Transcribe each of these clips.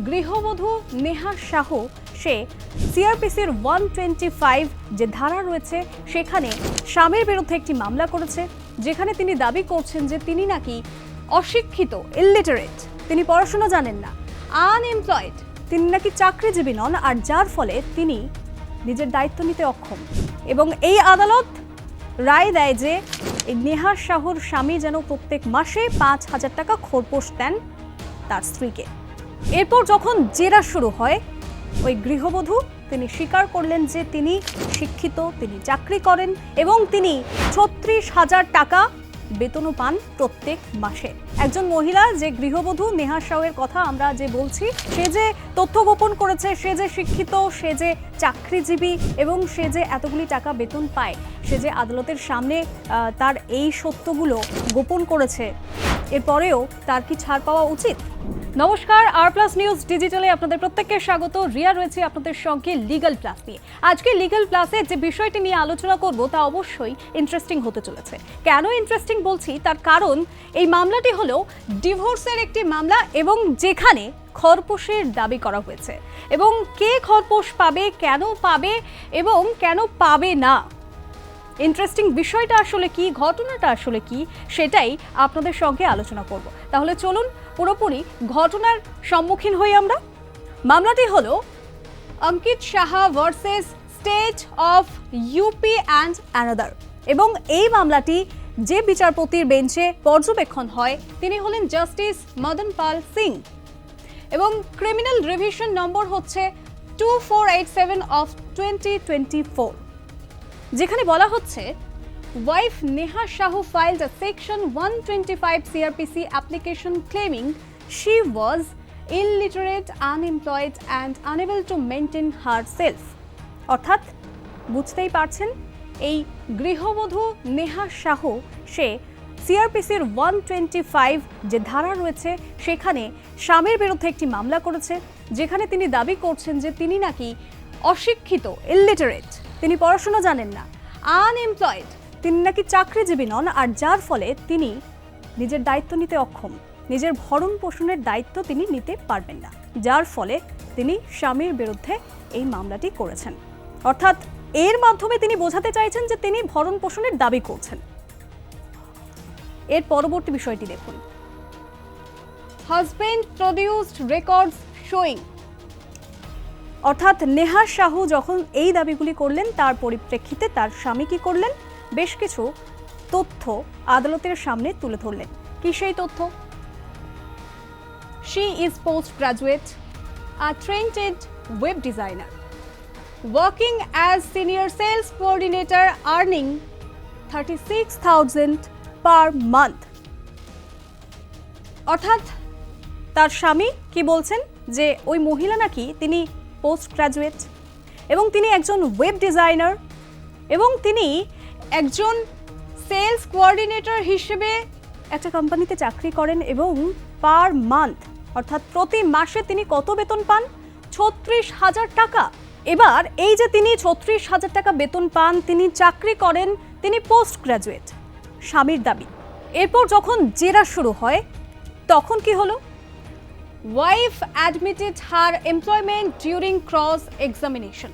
গৃহবধূ নেহা শাহ সে সিআরপিসির 125 যে ধারা রয়েছে সেখানে স্বামীর বিরুদ্ধে একটি মামলা করেছে, যেখানে তিনি দাবি করছেন যে তিনি নাকি অশিক্ষিত, ইলিটারেট, তিনি পড়াশোনা জানেন না, আনএমপ্লয়েড, তিনি নাকি চাকরিজীবী নন, আর যার ফলে তিনি নিজের দায়িত্ব নিতে অক্ষম। এবং এই আদালত রায় দেয় যে এই নেহা শাহর স্বামী যেন প্রত্যেক মাসে 5,000 টাকা খোরপোশ দেন তার স্ত্রীকে। এরপর যখন জেরা শুরু হয়, ওই গৃহবধূ তিনি স্বীকার করলেন যে তিনি শিক্ষিত, তিনি চাকরি করেন এবং তিনি 36,000 টাকা বেতনও পান প্রত্যেক মাসে। একজন মহিলা, যে গৃহবধূ নেহা শাহের কথা আমরা যে বলছি, সে যে তথ্য গোপন করেছে, সে যে শিক্ষিত, সে যে চাকরিজীবী এবং সে যে এতগুলি টাকা বেতন পায়, সে যে আদালতের সামনে তার এই সত্যগুলো গোপন করেছে, এরপরেও তার কি ছাড় পাওয়া উচিত? নমস্কার, আর+ নিউজ ডিজিটালে আপনাদের প্রত্যেককে স্বাগত। রিয়া রয়েছে আপনাদের সঙ্গে লিগ্যাল প্লাস নিয়ে। আজকে লিগ্যাল প্লাসে যে বিষয়টি নিয়ে আলোচনা করব তা অবশ্যই ইন্টারেস্টিং হতে চলেছে। কেন ইন্টারেস্টিং বলছি, তার কারণ এই মামলাটি হলো ডিভোর্সের একটি মামলা এবং যেখানে খরপোশের দাবি করা হয়েছে, এবং কে খরপোশ পাবে, কেন পাবে এবং কেন পাবে না, ইন্টারেস্টিং বিষয়টা আসলে কি, ঘটনাটা আসলে কি, সেটাই আপনাদের সঙ্গে আলোচনা করব। তাহলে চলুন পুরোপুরি ঘটনার সম্মুখীন হই আমরা। মামলাটি হলো Ankit Saha versus state of UP and another, এবং এই মামলাটি যে বিচারপতির বেঞ্চে পর্যবেক্ষণ হয় তিনি হলেন জাস্টিস মদন পাল সিং, এবং ক্রিমিনাল রিভিশন নম্বর হচ্ছে 2487 অফ 2024, যেখানে বলা হচ্ছে wife Neha Shahu filed a section 125 CRPC application claiming she was illiterate, unemployed and unable to maintain herself। অর্থাৎ বুঝতেই পারছেন, এই গৃহবধূ নেহা শাহ সে সিআরপিসির 125 যে ধারা রয়েছে সেখানে স্বামীর বিরুদ্ধে একটি মামলা করেছে, যেখানে তিনি দাবি করছেন যে তিনি নাকি অশিক্ষিত, ইলিটারেট, তিনি পড়াশোনা জানেন না, আনএমপ্লয়েড, তিনি নাকি চাকরিজীবী নন, আর যার ফলে তিনি নিজের দায়িত্ব নিতে অক্ষম, নিজের ভরণ পোষণের দায়িত্ব তিনি নিতে পারবেন না, যার ফলে তিনি স্বামীর বিরুদ্ধে এই মামলাটি করেছেন। অর্থাৎ এর মাধ্যমে তিনি বোঝাতে চাইছেন যে তিনি ভরণ পোষণের দাবি করছেন। এর পরবর্তী বিষয়টি দেখুন। হাজব্যান্ড প্রডিউসড রেকর্ডস শোয়িং, অর্থাৎ নেহা শাহ যখন এই দাবিগুলি করলেন তার পরিপ্রেক্ষিতে তার স্বামী কি করলেন, বেশ কিছু তথ্য আদালতের সামনে তুলে ধরলেন। কি সেই তথ্য? She is postgraduate, a trained web designer, working as senior sales coordinator, earning 36,000 per month। অর্থাৎ তার স্বামী কি বলছেন যে ওই মহিলা নাকি তিনি পোস্ট গ্রাজুয়েট এবং তিনি একজন ওয়েব ডিজাইনার এবং তিনি একজন সেলস কোঅর্ডিনেটর হিসেবে একটা কোম্পানিতে চাকরি করেন, এবং পার মান্থ অর্থাৎ প্রতি মাসে তিনি কত বেতন পান? 36,000 টাকা। এবার এই যে তিনি 36,000 টাকা বেতন পান, তিনি চাকরি করেন, তিনি পোস্ট গ্রাজুয়েট, স্বামীর দাবি। এরপর যখন জেরা শুরু হয় তখন কি হলো? ওয়াইফ অ্যাডমিটেড হার এমপ্লয়মেন্ট ডিউরিং ক্রস এক্সামিনেশন,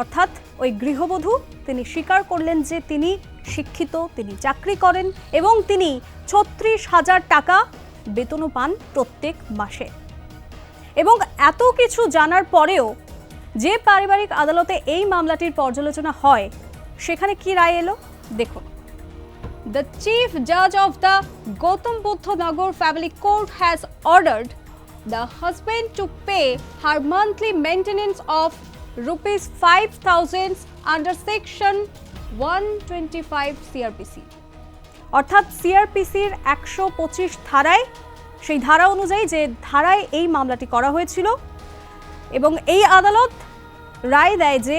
অর্থাৎ ওই গৃহবধূ তিনি স্বীকার করলেন যে তিনি শিক্ষিত, তিনি চাকরি করেন এবং তিনি 36,000 টাকা বেতনও পান প্রত্যেক মাসে। এবং এত কিছু জানার পরেও যে পারিবারিক আদালতে এই মামলাটির পর্যালোচনা হয় সেখানে কি রায় এলো দেখুন। The Chief Judge of the Gautam Buddha Nagar Family Court has ordered the husband to pay her monthly maintenance of rupees 5,000 under section 125 CRPC। অর্থাৎ সিআরপিসির 125 ধারায়, সেই ধারা অনুযায়ী যে ধারায় এই মামলাটি করা হয়েছিল, এবং এই আদালত রায় দেয় যে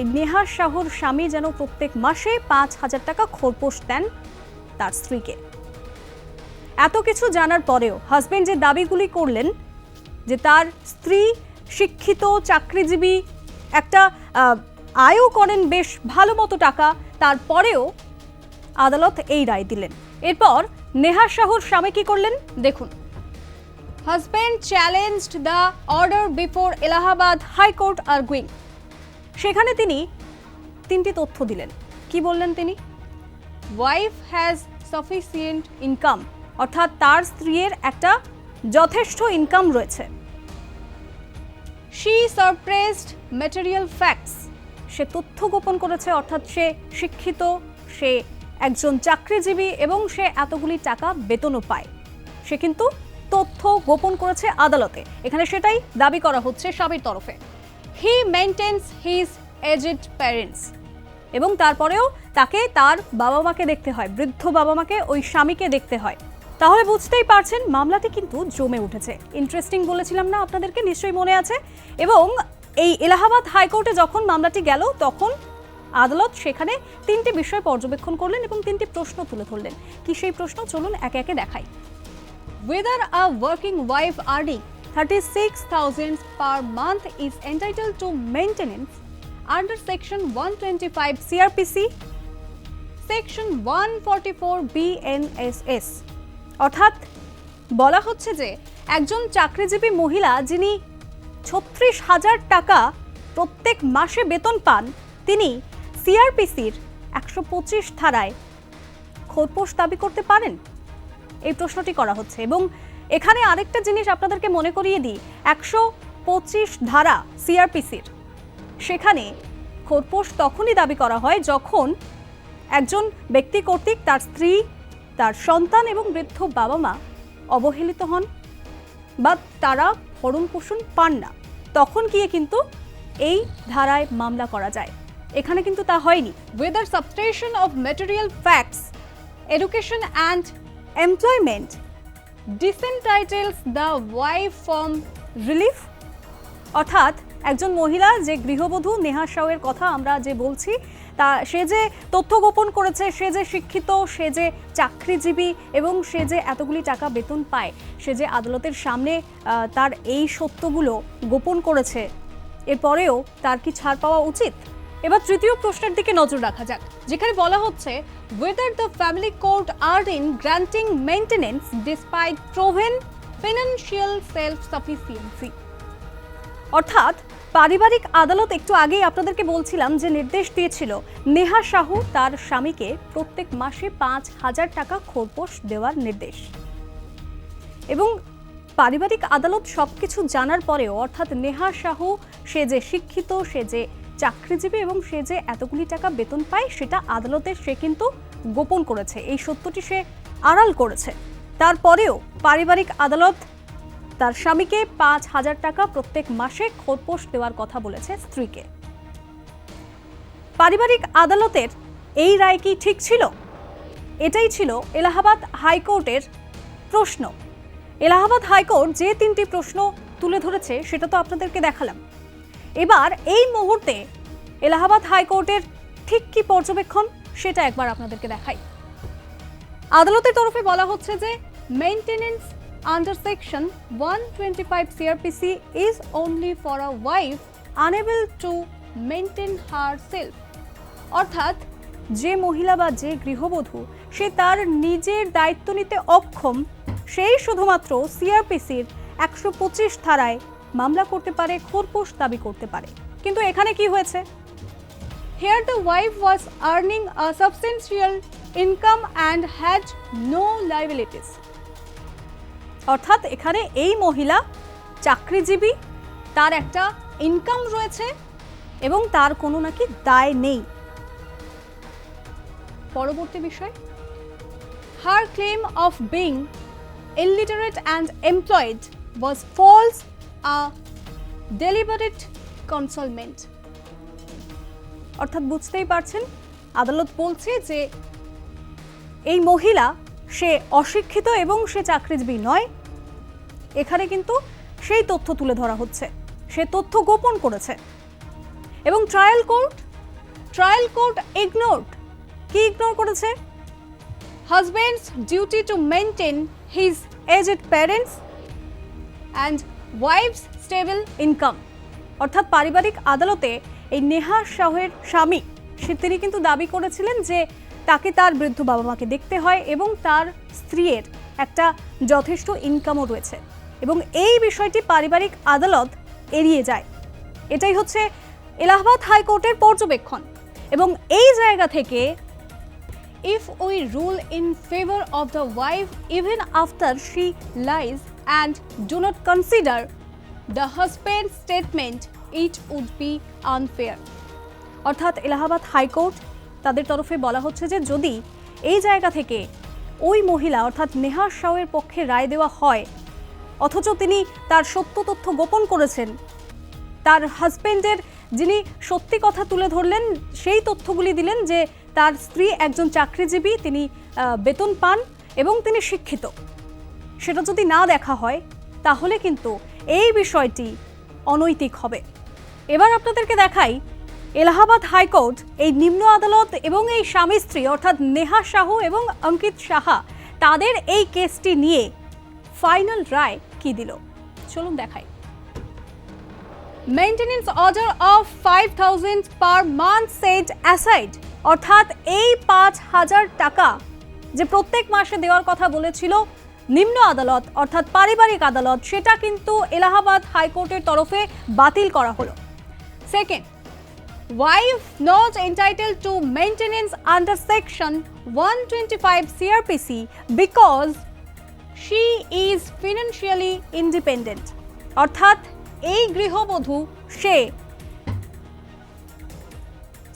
এই নেহা শাহর স্বামী যেন প্রত্যেক মাসে 5,000 টাকা খোরপোশ দেন তার স্ত্রীকে। এত কিছু জানার পরেও হাজবেন্ড যে দাবিগুলি করলেন যে তার স্ত্রী শিক্ষিত, চাকরিজীবী, একটা আয়ও করেন বেশ ভালো মতো টাকা, তারপরেও আদালত এই রায় দিলেন। এরপর নেহা শাহর স্বামী কি করলেন দেখুন। Husband challenged the order before Allahabad high court arguing. সেখানে তিনি তিনটি তথ্য দিলেন। কি বললেন তিনি? ওয়াইফ হ্যাজ সাফিসিয়েন্ট ইনকাম, অর্থাৎ তার স্ত্রীর একটা যথেষ্ট ইনকাম রয়েছে। শি সারপ্রেসড ম্যাটেরিয়াল ফ্যাক্টস, সে তথ্য গোপন করেছে, অর্থাৎ সে শিক্ষিত, সে একজন চাকরিজীবী এবং সে এতগুলি টাকা বেতনও পায়। সে কিন্তু তথ্য গোপন করেছে আদালতে, এখানে সেটাই দাবি করা হচ্ছে স্বামীর তরফে। হি মেইনটেইনস হিজ এজড প্যারেন্টস, এবং তারপরেও তাকে তার বাবা মাকে দেখতে হয়, বৃদ্ধ বাবা মাকে ওই স্বামীকে দেখতে হয়। তাহলে বুঝতেই পারছেন মামলাটি কিন্তু জমে উঠেছে। ইন্টারেস্টিং বলেছিলাম না আপনাদেরকে, নিশ্চয়ই মনে আছে। এবং এই এলাহাবাদ হাইকোর্টে যখন মামলাটি গেল তখন আদালত সেখানে তিনটি বিষয় পর্যবেক্ষণ করলেন এবং তিনটি প্রশ্ন তুলে ধরলেন। কি সেই প্রশ্ন, চলুন একে একে দেখাই। Whether a working wife earning 36,000 per month is entitled to maintenance under Section 125 CRPC, Section 144 BNSS। অর্থাৎ বলা হচ্ছে যে একজন চাকরিজীবী মহিলা যিনি 36,000 টাকা প্রত্যেক মাসে বেতন পান, তিনি সিআরপিসির 125 ধারায় খোরপোশ দাবি করতে পারেন, এই প্রশ্নটি করা হচ্ছে। এবং এখানে আরেকটা জিনিস আপনাদেরকে মনে করিয়ে দিই, 125 ধারা সিআরপিসির, সেখানে খোরপোশ তখনই দাবি করা হয় যখন একজন ব্যক্তি কর্তৃক তার স্ত্রী, তার সন্তান এবং বৃদ্ধ বাবা মা অবহেলিত হন বা তারা ভরণ পোষণ পান না, তখন গিয়ে কিন্তু এই ধারায় মামলা করা যায়। এখানে কিন্তু তা হয়নি। Whether subtraction of material facts, education and employment disentitles the wife from relief, অর্থাৎ একজন মহিলা যে গৃহবধূ নেহা শাওয়ের কথা আমরা যে বলছি, তা সে যে তথ্য গোপন করেছে, সে যে শিক্ষিত, সে যে চাকরিজীবী এবং সে যে এতগুলি টাকা বেতন পায়, সে যে আদালতের সামনে তার এই সত্যগুলো গোপন করেছে, এরপরেও তার কি ছাড় পাওয়া উচিত? এবার তৃতীয় প্রশ্নের দিকে নজর রাখা যাক, যেখানে বলা হচ্ছে whether the family court are in granting maintenance despite proven financial self-sufficiency। অর্থাৎ পারিবারিক আদালত, একটু আগেই আপনাদেরকে বলছিলাম যে নির্দেশ দিয়েছিল নেহা সাহু তার স্বামীকে প্রত্যেক মাসে 5,000 টাকা খোরপোশ দেওয়ার নির্দেশ। এবং পারিবারিক আদালত সবকিছু জানার পরেও, অর্থাৎ নেহা সাহু সে যে শিক্ষিত, সে যে চাকরিজীবী এবং সে যে এতগুলি টাকা বেতন পায়, সেটা আদালতের সে কিন্তু গোপন করেছে, এই সত্যটি সে আড়াল করেছে। তারপরেও পারিবারিক আদালত তার স্বামীকে 5,000 টাকা প্রত্যেক মাসে খোরপোশ দেওয়ার কথা বলেছে স্ত্রীকে। পারিবারিক আদালতের এই রায় কি ঠিক ছিল? এটাই ছিল এলাহাবাদ হাইকোর্টের প্রশ্ন। এলাহাবাদ হাইকোর্ট যে তিনটি প্রশ্ন তুলে ধরেছে সেটা তো আপনাদেরকে দেখালাম। এবার এই মুহূর্তে এলাহাবাদ হাইকোর্টের ঠিক কি পর্যবেক্ষণ সেটা একবার আপনাদেরকে দেখাই। আদালতের তরফে বলা হচ্ছে যে maintenance under Section 125 CRPC is only for a wife unable to maintain herself। অর্থাৎ যে মহিলা বা যে গৃহবধূ সে তার নিজের দায়িত্ব নিতে অক্ষম, সেই শুধুমাত্র সিআরপিসির 125 ধারায় মামলা করতে পারে, খোরপোশ দাবি করতে পারে। কিন্তু এখানে কি হয়েছে? Here the wife was earning a substantial income and had no liabilities। অর্থাৎ এখানে এই মহিলা চাকরিজীবী, তার একটা ইনকাম রয়েছে এবং তার কোনো নাকি দায় নেই। পরবর্তী বিষয়, her claim of being illiterate and employed was false, a deliberate concealment। অর্থাৎ বুঝতেই পারছেন, আদালত বলছে যে এই মহিলা সে অশিক্ষিত এবং সে চাকরিজীবী নয়। এখানে কিন্তু সেই তথ্য তুলে ধরা হচ্ছে, সে তথ্য গোপন করেছে। এবং ট্রায়াল কোর্ট ইগনোরড, কি ইগনোর করেছে? Husbands duty to maintain his aged parents and wife's stable income. অর্থাৎ পারিবারিক আদালতে এই নেহা শাহের স্বামী তিনি কিন্তু দাবি করেছিলেন যে তাকে তার বৃদ্ধ বাবা মাকে দেখতে হয় এবং তার স্ত্রীর একটা যথেষ্ট ইনকামও রয়েছে। এবং এই বিষয়টি পারিবারিক আদালত এড়িয়ে যায়। এটাই হচ্ছে এলাহাবাদ হাইকোর্টের পর্যবেক্ষণ। এবং এই জায়গা থেকে if we rule in favor of the wife even after she lies and do not consider the husband's statement, it would be unfair. অর্থাৎ এলাহাবাদ হাইকোর্ট তাদের তরফে বলা হচ্ছে যে যদি এই জায়গা থেকে ওই মহিলা অর্থাৎ নেহা শাহের পক্ষে রায় দেওয়া হয়, অথচ তিনি তার সত্য তথ্য গোপন করেছেন, তার হাজবেন্ডের যিনি সত্যি কথা তুলে ধরলেন সেই তথ্যগুলি দিলেন যে তার স্ত্রী একজন চাকরিজীবী, তিনি বেতন পান এবং তিনি শিক্ষিত, সেটা যদি না দেখা হয় তাহলে কিন্তু এই বিষয়টি অনৈতিক হবে। এবার আপনাদেরকে দেখাই এলাহাবাদ হাইকোর্ট এই নিম্ন আদালত এবং এই স্বামী স্ত্রী অর্থাৎ নেহা শাহ এবং অঙ্কিত সাহা তাদের এই কেসটি নিয়ে ফাইনাল রায় কি দিল, চলুন দেখাই। Maintenance order of 5,000 per month set aside, অর্থাৎ এই 5,000 টাকা যে প্রত্যেক মাসে দেওয়ার কথা বলেছিল নিম্ন আদালত অর্থাৎ পারিবারিক আদালত, সেটা কিন্তু এলাহাবাদ হাইকোর্টের তরফে বাতিল করা হলো। Second, wife not entitled to maintenance under section 125 CRPC because she is financially independent, অর্থাৎ এই গৃহবধূ সে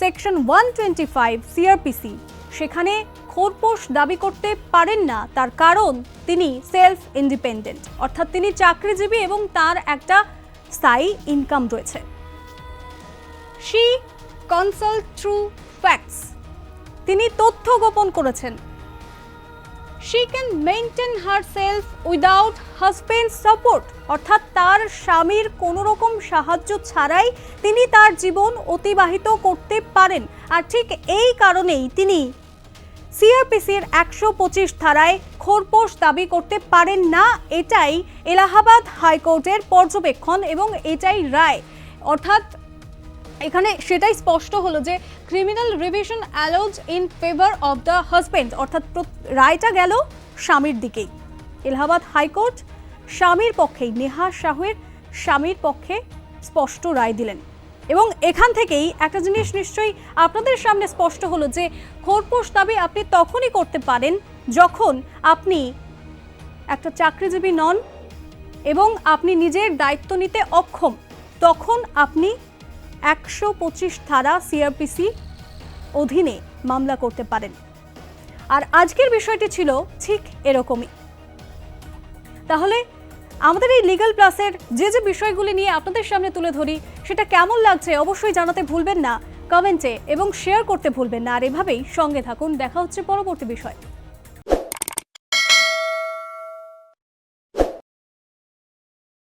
সেকশন 125 CRPC সেখানে খোরপোশ দাবি করতে পারেন না, তার কারণ তিনি সেলফ ইন্ডিপেন্ডেন্ট, অর্থাৎ তিনি চাকরিজীবী এবং তার একটা স্থায়ী ইনকাম রয়েছে। she consult through facts, তিনি তথ্য গোপন করেছেন। she can maintain herself without husband's support, অর্থাৎ তার স্বামীর কোনো রকম সাহায্য ছাড়াই তিনি তার জীবন অতিবাহিত করতে পারেন। আর ঠিক এই কারণেই তিনি সিআরপিসির 125 ধারায় খোরপোশ দাবি করতে পারেন না। এটাই এলাহাবাদ হাইকোর্টের পর্যবেক্ষণ এবং এটাই রায়। অর্থাৎ এখানে সেটাই স্পষ্ট হলো যে criminal revision allowed in favour of the husband, অর্থাৎ রায়টা গেল স্বামীর দিকেই। এলাহাবাদ হাইকোর্ট স্বামীর পক্ষেই, নেহা শাহের স্বামীর পক্ষে স্পষ্ট রায় দিলেন। এবং এখান থেকেই একটা জিনিস নিশ্চয়ই আপনাদের সামনে স্পষ্ট হলো যে খোরপোশ দাবি আপনি তখনই করতে পারেন যখন আপনি একটা চাকরিজীবী নন এবং আপনি নিজের দায়িত্ব নিতে অক্ষম, তখন আপনি 125 ধারা সিআরপিসি অধীনে মামলা করতে পারেন। আর আজকের বিষয়টি ছিল ঠিক এরকমই। তাহলে আমাদের এই লিগ্যাল প্লাসের যে যে বিষয়গুলি নিয়ে আপনাদের সামনে তুলে ধরি সেটা কেমন লাগছে অবশ্যই জানাতে ভুলবেন না কমেন্টে এবং শেয়ার করতে ভুলবেন না। আর এভাবেই সঙ্গে থাকুন, দেখা হচ্ছে পরবর্তী বিষয়।